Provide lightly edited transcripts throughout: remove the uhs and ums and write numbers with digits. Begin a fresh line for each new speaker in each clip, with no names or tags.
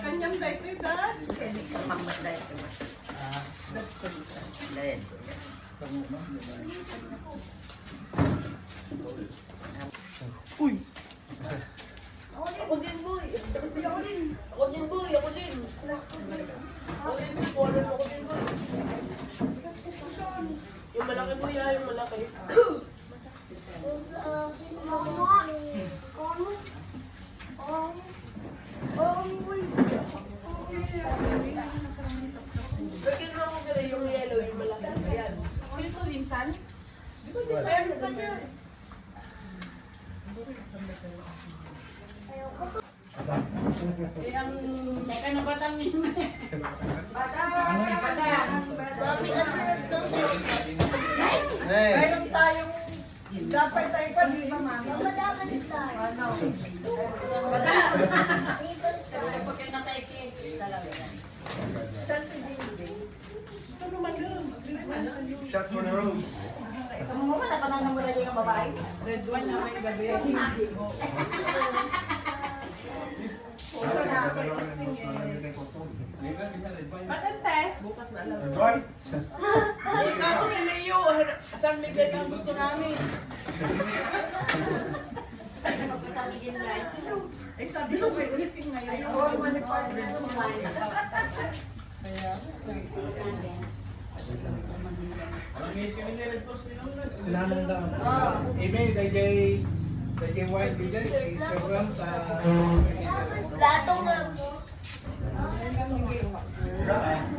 Kanyang diaper ba?
Mama diaper. Lain.
Uy! Ako din, boy. Ako din. Ako din, boy. Ako din. Ako din, boy. Ako din, boy. Yung malaki, boy, ha? Yung malaki. Bakit mo ako gano'n yung yellow, yung malaki? Ayan.
Feel ko minsan?
Di ba di meron ka niya?
Eh, ang teka na batang yun.
Mami, ano yan?
Hey!
Meron tayong dapat tayo pa, di ba, mami? Ano?
Pag kinatake, talaga yan.
Saan si Dingding? Ito naman lang.
Shot for the road.
Kamu mo na panang mula yung babae?
Red one na may gabi.
Patente.
Bukas na lang.
Right?
Eh, kaso si Leo, San Miguel ang gusto namin.
Eh, sabi ko may ulitin ngayon.
Oo, manipar na
Sinanong daw. Email kay White bigay kay Instagram sa
Latong na.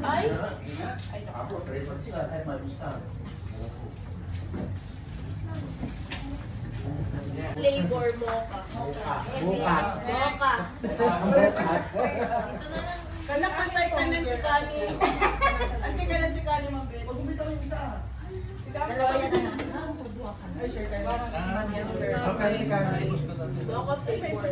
Ay? Flavor mocha.
Buka.
Mocha. Kanak pantay ka ng tikani. Ante ka ng tikani, mabit. Pag-umita ko yung isa.
Dalawa yan na.
Ay, sure kayo.
Okay, ikaw.
Mocha flavor.